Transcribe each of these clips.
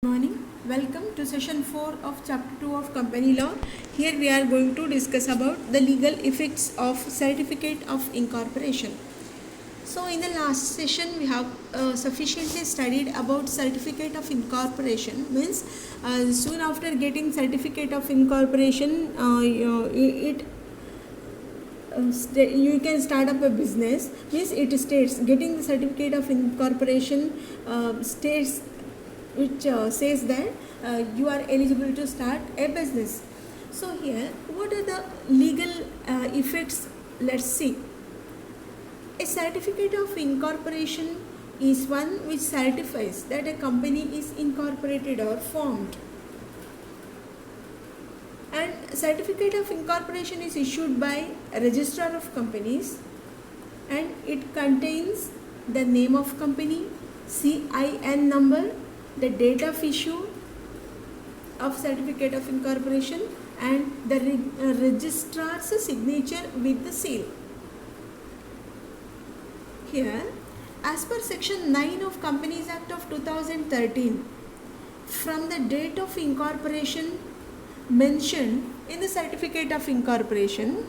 Morning. Welcome to session 4 of chapter 2 of company law. Here we are going to discuss about the legal effects of certificate of incorporation. So in the last session we have sufficiently studied about certificate of incorporation. Means soon after getting certificate of incorporation you can start up a business. Means it states getting the certificate of incorporation states which says that you are eligible to start a business. So here what are the legal effects? Let's see. A certificate of incorporation is one which certifies that a company is incorporated or formed, and certificate of incorporation is issued by a registrar of companies, and it contains the name of company, CIN number, the date of issue of certificate of incorporation, and the registrar's signature with the seal. Here, as per section 9 of Companies Act of 2013, from the date of incorporation mentioned in the certificate of incorporation,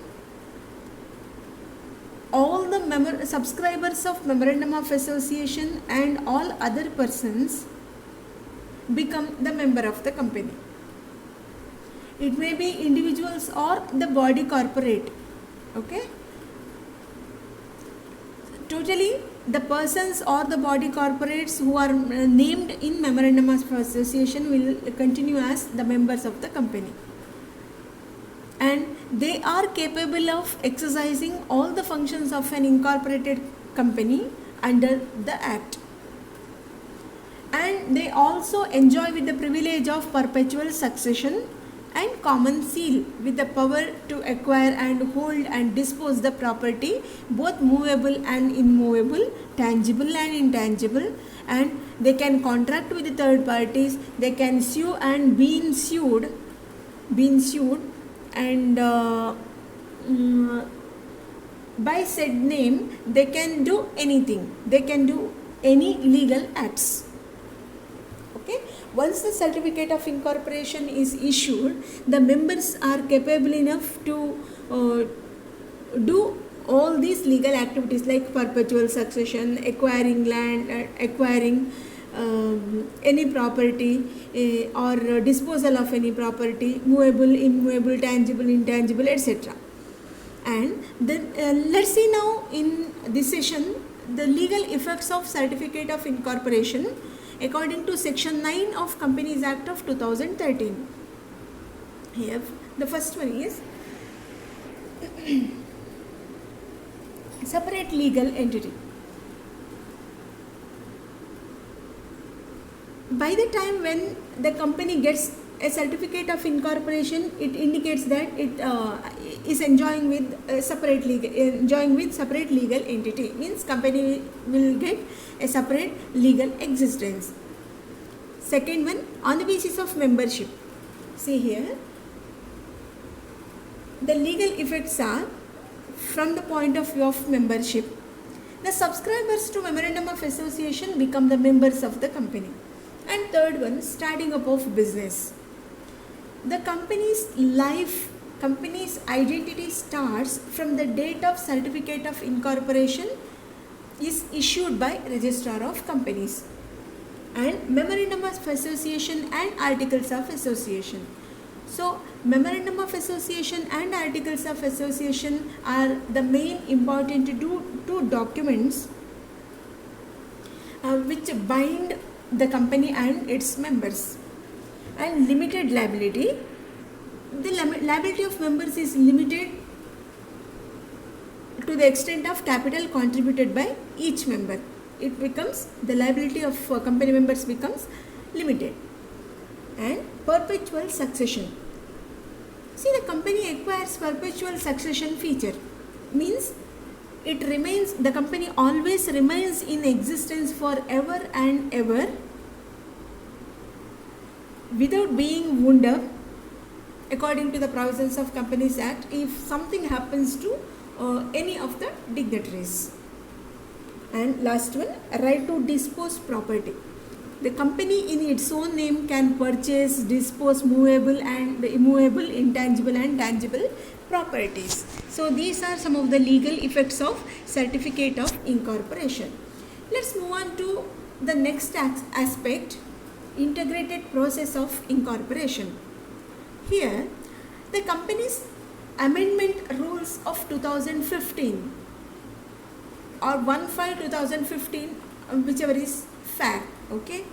all the subscribers of memorandum of association and all other persons become the member of the company. It may be individuals or the body corporate. Okay. Totally, the persons or the body corporates who are named in memorandum of association will continue as the members of the company, and they are capable of exercising all the functions of an incorporated company under the act. And they also enjoy with the privilege of perpetual succession and common seal, with the power to acquire and hold and dispose the property, both movable and immovable, tangible and intangible, and they can contract with the third parties, they can sue and been sued, and by said name they can do anything, they can do any legal acts. Okay. Once the certificate of incorporation is issued, the members are capable enough to do all these legal activities like perpetual succession, acquiring land, acquiring any property, or disposal of any property, movable, immovable, tangible, intangible, etc. And then let's see now in this session the legal effects of certificate of incorporation according to section 9 of Companies Act of 2013. Here the first one is separate legal entity. By the time when the company gets a certificate of incorporation, it indicates that it is enjoying with separate legal entity. Means company will get a separate legal existence. Second one, on the basis of membership. See here, the legal effects are from the point of view of membership. The subscribers to memorandum of association become the members of the company. And third one, starting up of business. The company's identity starts from the date of certificate of incorporation is issued by registrar of companies, and memorandum of association and articles of association. So memorandum of association and articles of association are the main important two documents which bind the company and its members. And limited liability, the liability of members is limited to the extent of capital contributed by each member. It becomes, the liability of company members becomes limited. And perpetual succession. See, the company acquires perpetual succession feature. Means it remains, the company always remains in existence forever and ever without being wound up according to the provisions of Companies Act if something happens to any of the dignitaries. And last one, right to dispose property. The company in its own name can purchase, dispose movable and immovable, intangible and tangible properties. So these are some of the legal effects of certificate of incorporation. Let's move on to the next aspect, integrated process of incorporation. Here, the company's amendment rules of 2015 or 1/5/2015, whichever is fact, okay,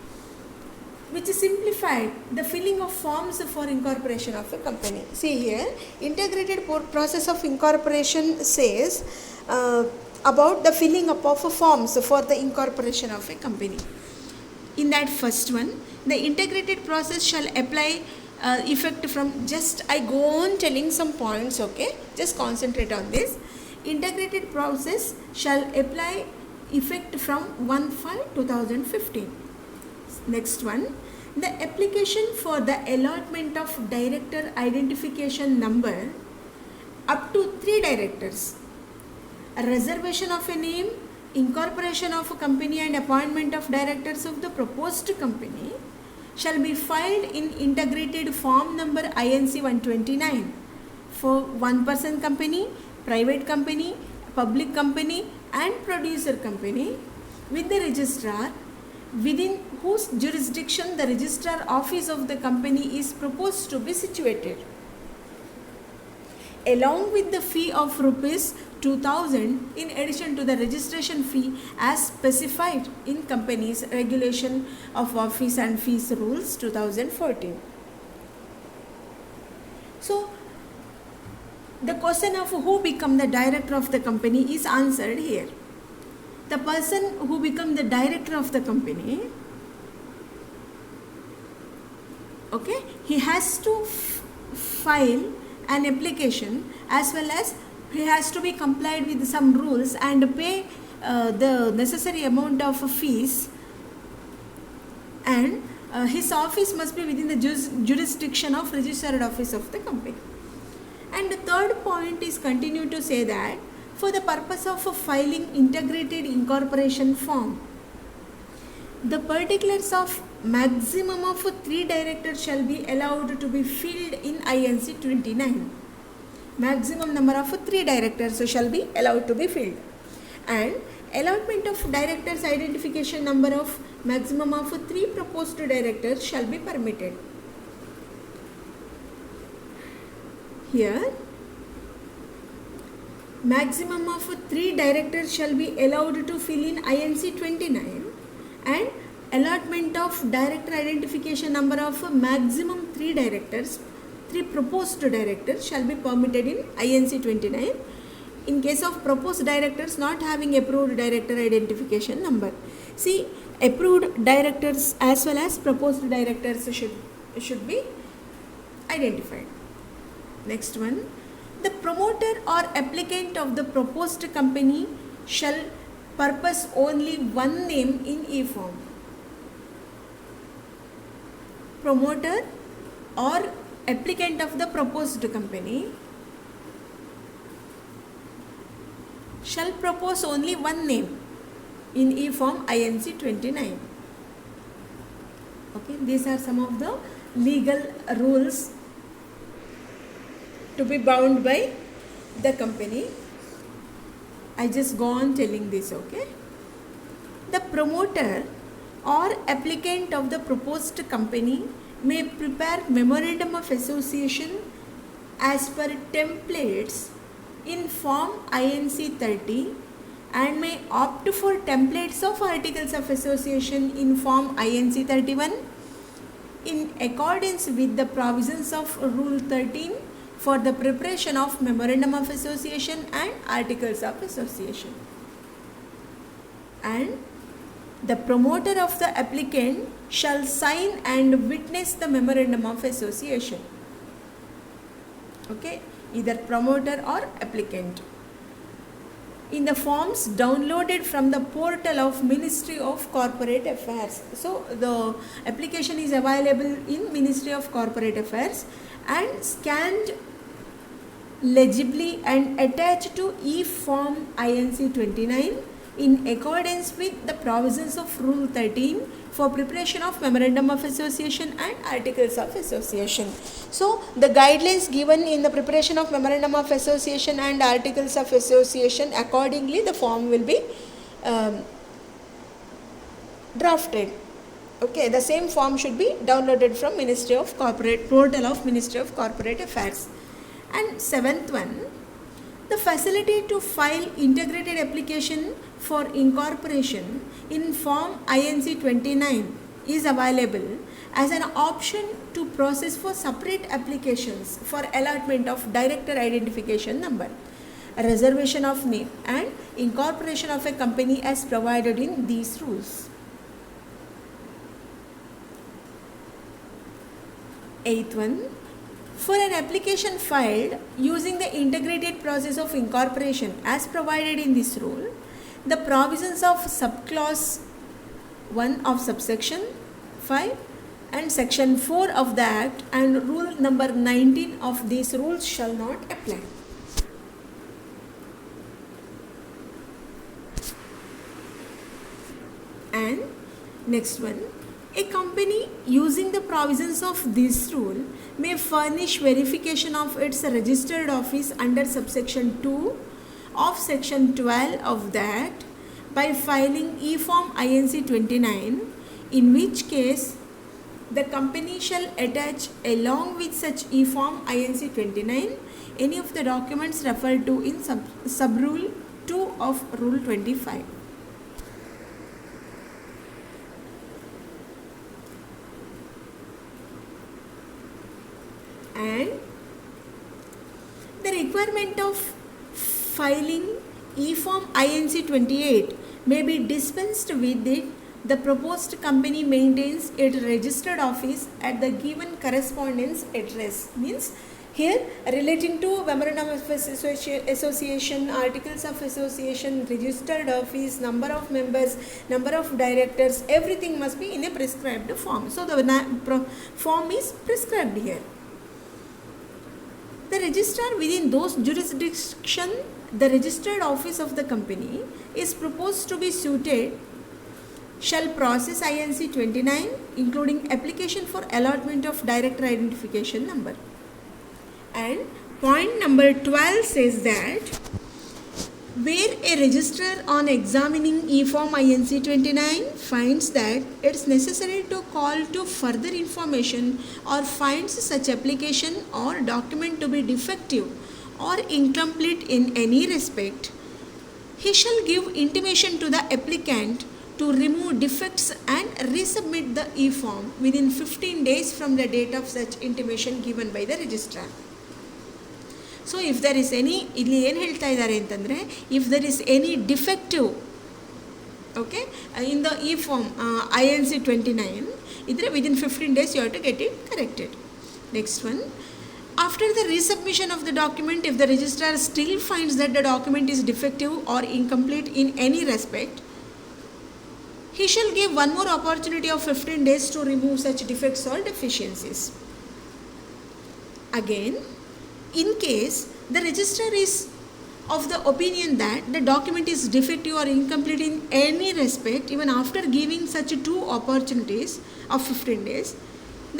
which simplified the filling of forms for incorporation of a company. See here, integrated process of incorporation says about the filling up of forms for the incorporation of a company. In that first one, the integrated process shall apply effect from, just I go on telling some points, okay, just concentrate on this. Integrated process shall apply effect from 1/5/2015. Next one, the application for the allotment of director identification number up to 3 directors, a reservation of a name, incorporation of a company and appointment of directors of the proposed company shall be filed in integrated form number INC 129 for one-person company, private company, public company and producer company with the registrar within whose jurisdiction the registrar office of the company is proposed to be situated, along with the fee of rupees 2000 in addition to the registration fee as specified in company's regulation of office and fees rules 2014. So the question of who become the director of the company is answered here. The person who become the director of the company, okay, he has to file an application as well as he has to be complied with some rules and pay the necessary amount of fees, and his office must be within the jurisdiction of registered office of the company. And the third point is continue to say that for the purpose of filing integrated incorporation form, the particulars of maximum of 3 directors shall be allowed to be filled in INC 29. Maximum number of 3 directors shall be allowed to be filled, and allotment of directors identification number of maximum of 3 proposed directors shall be permitted. Here, maximum of 3 directors shall be allowed to fill in INC 29, and allotment of director identification number of maximum 3 directors, 3 proposed directors shall be permitted in INC 29 in case of proposed directors not having approved director identification number. See, approved directors as well as proposed directors should be identified. Next one, the promoter or applicant of the proposed company shall purpose only one name in e-form. Promoter or applicant of the proposed company shall propose only one name in e-form INC 29. Okay, these are some of the legal rules to be bound by the company. I just go on telling this, okay. The promoter or applicant of the proposed company may prepare memorandum of association as per templates in form INC 30 and may opt for templates of articles of association in form INC 31 in accordance with the provisions of Rule 13 for the preparation of memorandum of association and articles of association. And the promoter of the applicant shall sign and witness the memorandum of association. Okay, either promoter or applicant. In the forms downloaded from the portal of Ministry of Corporate Affairs. So the application is available in Ministry of Corporate Affairs and scanned legibly and attached to e-form INC 29 in accordance with the provisions of Rule 13 for preparation of memorandum of association and articles of association. So the guidelines given in the preparation of memorandum of association and articles of association, accordingly the form will be drafted. Okay, the same form should be downloaded from Ministry of Corporate portal of Ministry of Corporate Affairs. And seventh one, the facility to file integrated application for incorporation in form INC 29 is available as an option to process for separate applications for allotment of director identification number, reservation of name and incorporation of a company as provided in these rules. Eighth one, for an application filed using the integrated process of incorporation as provided in this rule, the provisions of subclause 1 of subsection 5 and section 4 of the Act and rule number 19 of these rules shall not apply. And next one, a company using the provisions of this rule may furnish verification of its registered office under subsection 2 of section 12 of the Act by filing e-form INC 29, in which case the company shall attach along with such e-form INC 29 any of the documents referred to in sub-rule 2 of Rule 25. And the requirement of filing e-form INC 28 may be dispensed with it. The proposed company maintains its registered office at the given correspondence address. Means here relating to memorandum of association, articles of association, registered office, number of members, number of directors, everything must be in a prescribed form. So the form is prescribed here. The registrar within those jurisdiction the registered office of the company is proposed to be suited shall process INC 29 including application for allotment of director identification number. And point number 12 says that where a registrar on examining e-form INC 29 finds that it's necessary to call to further information or finds such application or document to be defective or incomplete in any respect, he shall give intimation to the applicant to remove defects and resubmit the e-form within 15 days from the date of such intimation given by the registrar. So if there is any, ಇಲ್ಲಿ ಏನು ಹೇಳ್ತಾ ಇದ್ದಾರೆ ಅಂತಂದರೆ, if there is any defective, okay, in the e-form INC 29, idre within 15 days you have to get it corrected. Next one, after the resubmission of the document, if the registrar still finds that the document is defective or incomplete in any respect, he shall give one more opportunity of 15 days to remove such defects or deficiencies. Again, in case the registrar is of the opinion that the document is defective or incomplete in any respect, even after giving such 2 opportunities of 15 days,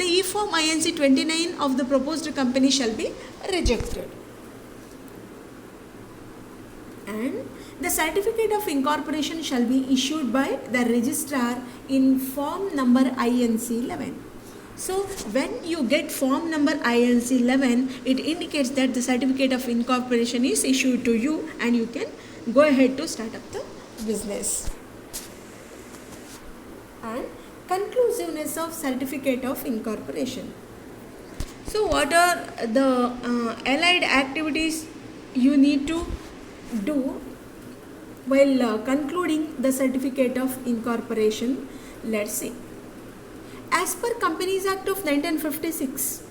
the e-form INC 29 of the proposed company shall be rejected. And the certificate of incorporation shall be issued by the registrar in form number INC 11. So when you get form number INC 11, it indicates that the certificate of incorporation is issued to you and you can go ahead to start up the business. And conclusiveness of certificate of incorporation. So what are the allied activities you need to do while concluding the certificate of incorporation? Let's see. As per Companies Act of 1956,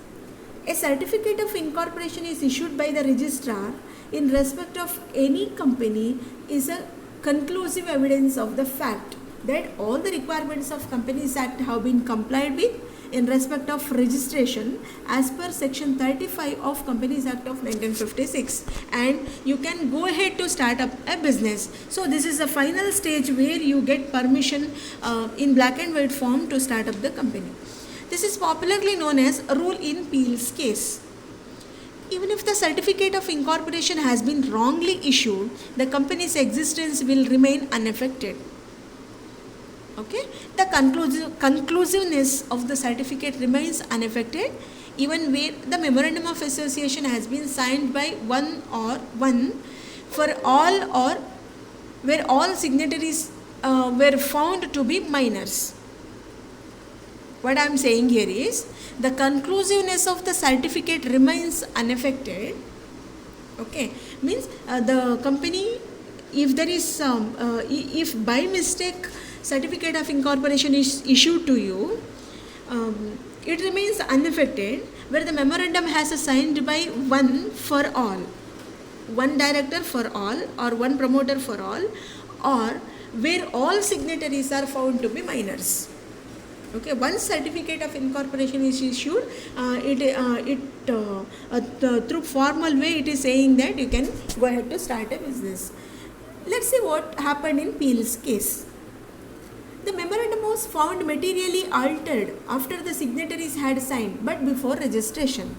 a certificate of incorporation is issued by the registrar in respect of any company is a conclusive evidence of the fact that all the requirements of Companies Act have been complied with in respect of registration as per section 35 of Companies Act of 1956, and you can go ahead to start up a business. So this is the final stage where you get permission in black and white form to start up the company. This is popularly known as rule in Peel's case. Even if the certificate of incorporation has been wrongly issued, the company's existence will remain unaffected. Okay, the conclusiveness of the certificate remains unaffected even where the memorandum of association has been signed by one for all, or where all signatories were found to be minors. What I am saying here is the conclusiveness of the certificate remains unaffected. Okay, means the company, if there is if by mistake certificate of incorporation is issued to you, it remains unaffected where the memorandum has signed by one for all, one director for all, or one promoter for all, or where all signatories are found to be minors. Okay, once certificate of incorporation is issued, through formal way it is saying that you can go ahead to start a business. Let's see what happened in Peel's case. The memorandum was found materially altered after the signatories had signed, but before registration.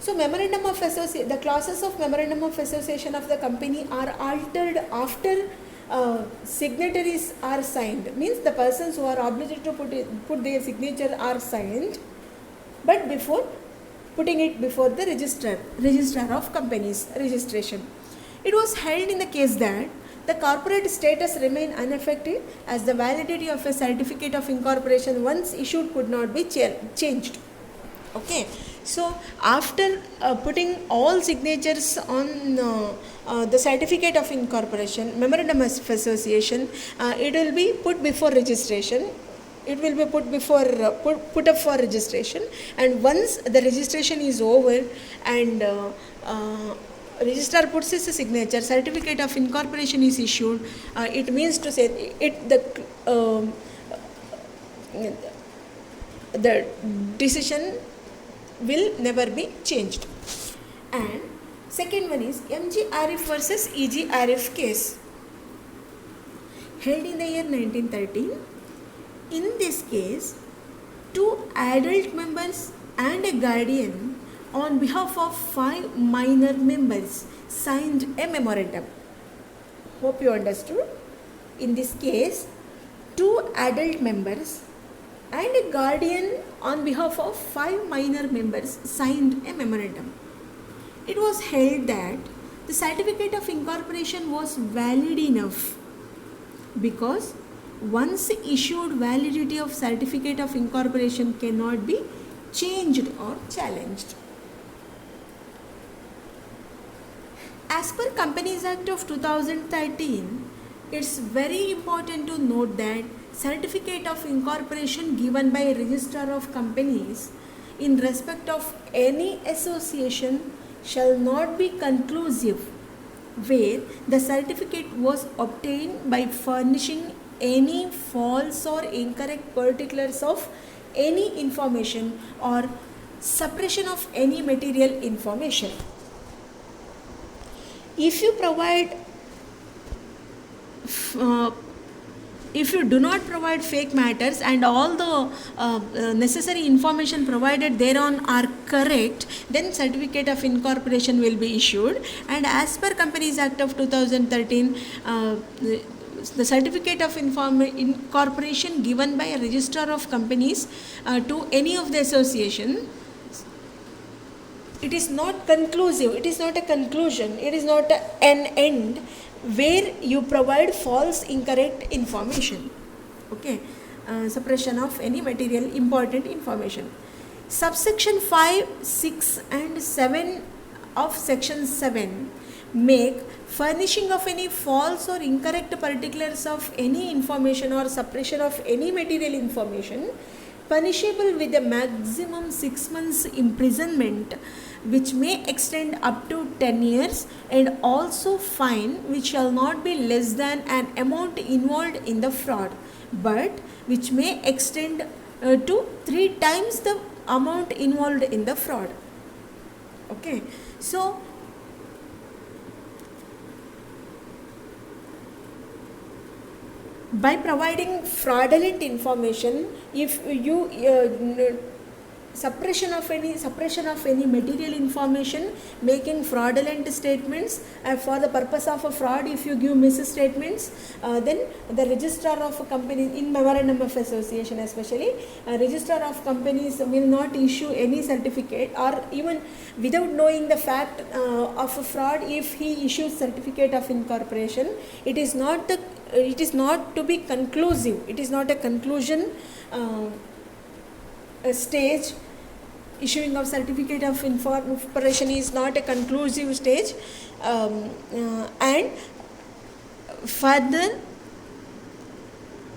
So memorandum of association, the clauses of memorandum of association of the company are altered after signatories are signed. Means the persons who are obligated to put their signature are signed, but before putting it before the registrar of companies registration. It was held in the case that the corporate status remained unaffected as the validity of a certificate of incorporation once issued could not be changed. Okay, so after putting all signatures on the certificate of incorporation, memorandum of association, it will be put before registration. It will be put before put up for registration, and once the registration is over and registrar puts his signature, certificate of incorporation is issued, it means to say the decision will never be changed. And second one is MG Arif versus EG Arif case, held in the year 1913. In this case, two adult members and a guardian on behalf of 5 minor members signed a memorandum. Hope you understood. In this case, 2 adult members and a guardian on behalf of 5 minor members signed a memorandum. It was held that the certificate of incorporation was valid enough because once issued, validity of certificate of incorporation cannot be changed or challenged. As per Companies Act of 2013, it's very important to note that certificate of incorporation given by a registrar of companies in respect of any association shall not be conclusive where the certificate was obtained by furnishing any false or incorrect particulars of any information or suppression of any material information. If you provide if you do not provide fake matters and all the necessary information provided thereon are correct, then certificate of incorporation will be issued. And as per Companies Act of 2013, the certificate of incorporation given by a registrar of companies to any of the association, it is not conclusive, it is not a conclusion, it is not an end where you provide false, incorrect information. Okay, suppression of any material important information. Subsection 5, 6 and 7 of section 7 make furnishing of any false or incorrect particulars of any information or suppression of any material information punishable with a maximum 6 months imprisonment, which may extend up to 10 years, and also fine which shall not be less than an amount involved in the fraud, but which may extend to 3 times the amount involved in the fraud. Okay, so by providing fraudulent information, if you suppression of any material information, making fraudulent statements for the purpose of a fraud, if you give misstatements, then the registrar of a company, in memorandum of association especially, registrar of companies will not issue any certificate, or even without knowing the fact of a fraud, if he issues certificate of incorporation, it is not to be conclusive. It is not a conclusion stage. Issuing of certificate of incorporation is not a conclusive stage, and further,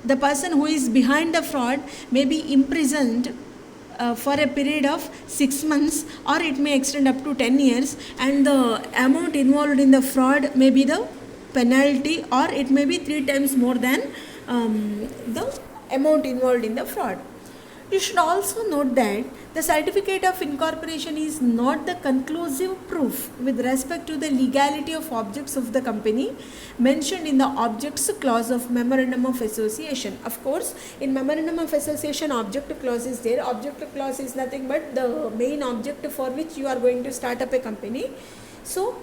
the person who is behind the fraud may be imprisoned for a period of 6 months, or it may extend up to 10 years, and the amount involved in the fraud may be the penalty, or it may be 3 times more than the amount involved in the fraud. You should also note that the certificate of incorporation is not the conclusive proof with respect to the legality of objects of the company mentioned in the objects clause of memorandum of association. Of course, in memorandum of association, object clause is there. Object clause is nothing but the main object for which you are going to start up a company. So,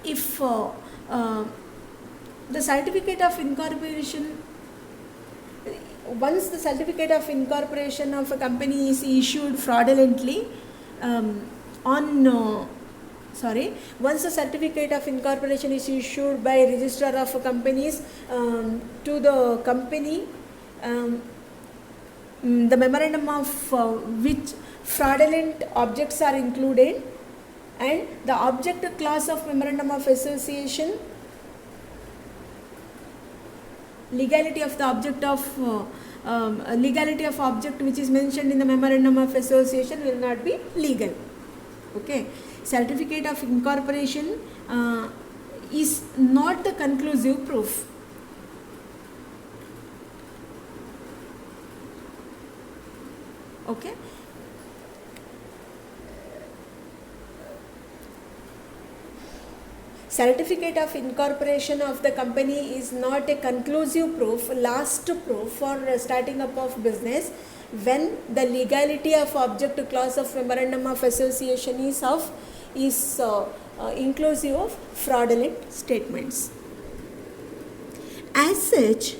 if the certificate of incorporation, once the certificate of incorporation of a company is issued fraudulently, once the certificate of incorporation is issued by registrar of companies to the company, the memorandum of which fraudulent objects are included, and the object clause of memorandum of association, legality of the object which is mentioned in the memorandum of association will not be legal. Okay, certificate of incorporation is not the conclusive proof. Okay, certificate of incorporation of the company is not a conclusive proof, last proof for starting up of business, when the legality of object clause of memorandum of association is inclusive of fraudulent statements. As such,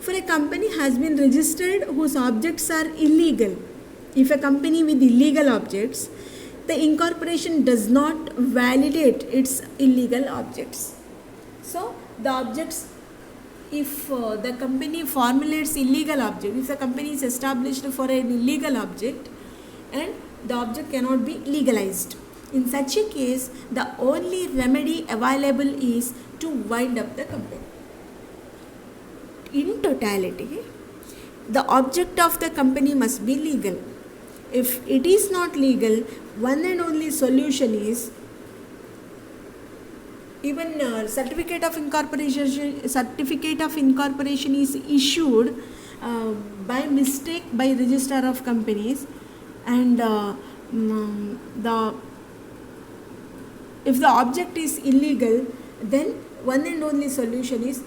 for a company has been registered whose objects are illegal, if a company with illegal objects, the incorporation does not validate its illegal objects. So, the objects, if the company formulates illegal object, if the company is established for an illegal object and the object cannot be legalized, in such a case, the only remedy available is to wind up the company. In totality, the object of the company must be legal. If it is not legal, one and only solution is, even certificate of incorporation is issued by mistake by registrar of companies, and if the object is illegal, then one and only solution is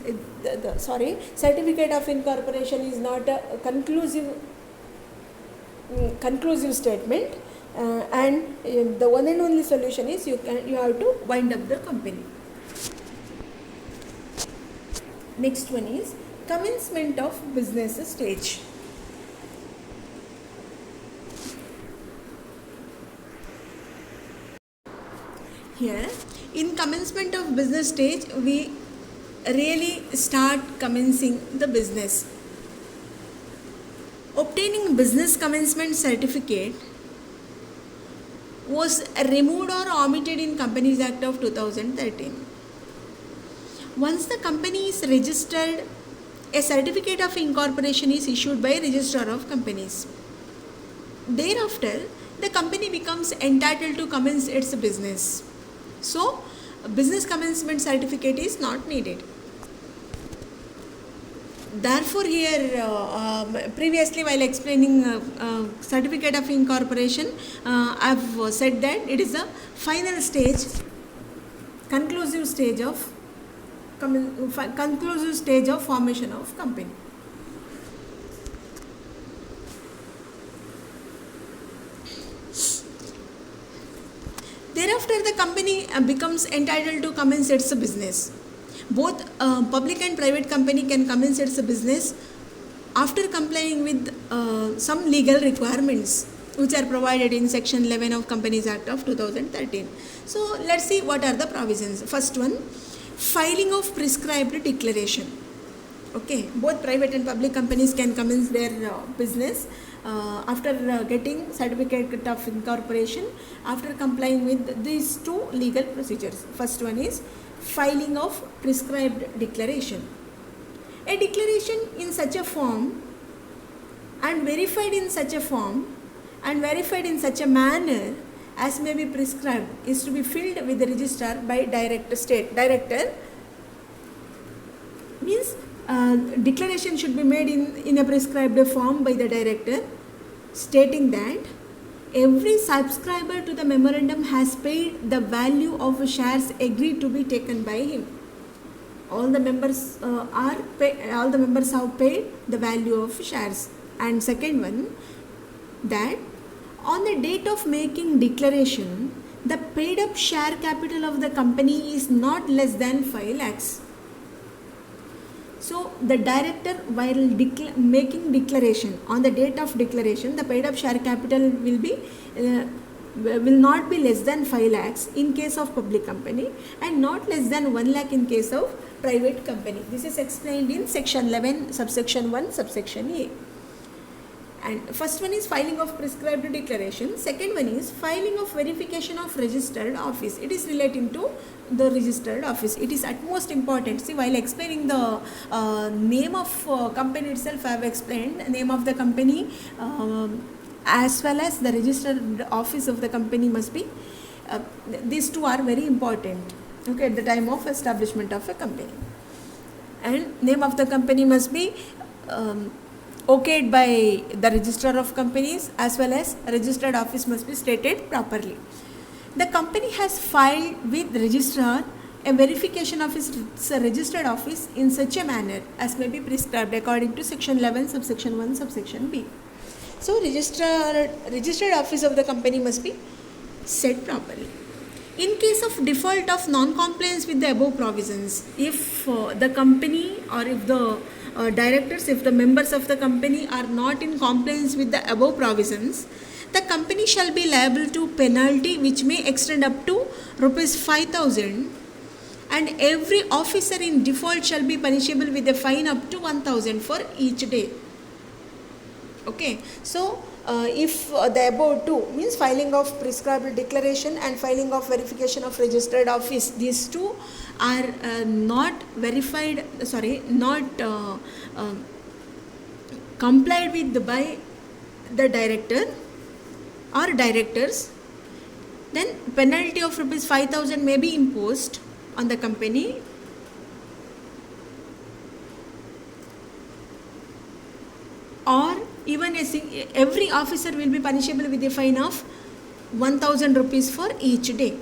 certificate of incorporation is not a conclusive statement, and the one and only solution is you have to wind up the company. Next one is commencement of business stage. Here, in commencement of business stage, we really start commencing the business. Obtaining business commencement certificate was removed or omitted in Companies Act of 2013. Once the company is registered, a certificate of incorporation is issued by Registrar of Companies. Thereafter, the company becomes entitled to commence its business. So, a business commencement certificate is not needed. Therefore, here previously while explaining certificate of incorporation, I have said that it is the final stage, conclusive stage of formation of company. Thereafter, the company becomes entitled to commence its business. Both public and private company can commence its business after complying with some legal requirements which are provided in section 11 of Companies Act of 2013. So let's see what are the provisions. First one, filing of prescribed declaration. Okay, both private and public companies can commence their business after getting certificate of incorporation, after complying with these two legal procedures. First one is filing of prescribed declaration. A declaration in such a form and verified in such a form and verified in such a manner as may be prescribed is to be filled with the registrar by director. Means declaration should be made in a prescribed form by the director, stating that every subscriber to the memorandum has paid the value of shares agreed to be taken by him. All the members have paid the value of shares. And second one, that on the date of making declaration, the paid up share capital of the company is not less than 5 lakhs. So the director, while making declaration, on the date of declaration, the paid up share capital will not be less than 5 lakhs in case of public company and not less than 1 lakh in case of private company. This is explained in section 11 subsection 1 subsection A. And first one is filing of prescribed declaration. Second one is filing of verification of registered office. It is relating to the registered office. It is at most important. See, while explaining the name of company itself, I have explained name of the company as well as the registered office of the company must be. These two are very important. Okay, at the time of establishment of a company. And name of the company must be okayed by the registrar of companies as well as registered office must be stated properly. The company has filed with registrar a verification of its registered office in such a manner as may be prescribed according to section 11 subsection 1 subsection B. So registered office of the company must be set properly. In case of default of non-compliance with the above provisions, if the company or if the directors, if the members of the company are not in compliance with the above provisions, the company shall be liable to penalty which may extend up to ₹5,000, and every officer in default shall be punishable with a fine up to 1,000 for each day. Okay, so if the above two means filing of prescribed declaration and filing of verification of registered office, these two are not complied with by the director or directors, then penalty of ₹5,000 may be imposed on the company, or even every officer will be punishable with a fine of ₹1,000 for each day.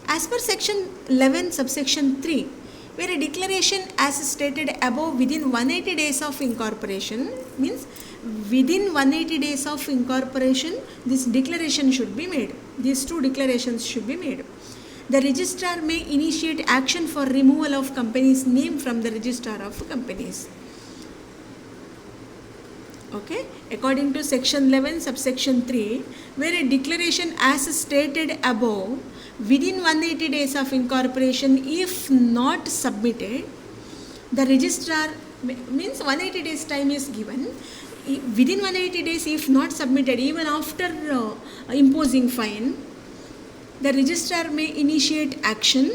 As per section 11 subsection 3, where a declaration as stated above within 180 days of incorporation, means within 180 days of incorporation this declaration should be made. These two declarations should be made. The registrar may initiate action for removal of company's name from the register of companies. Okay, according to section 11 subsection 3, where a declaration as stated above within 180 days of incorporation if not submitted, the registrar, means 180 days time is given, within 180 days if not submitted, even after imposing fine, the registrar may initiate action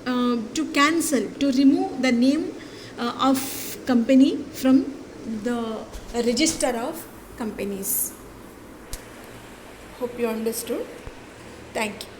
to cancel, to remove the name of company from the register of companies. Hope you understood. Thank you.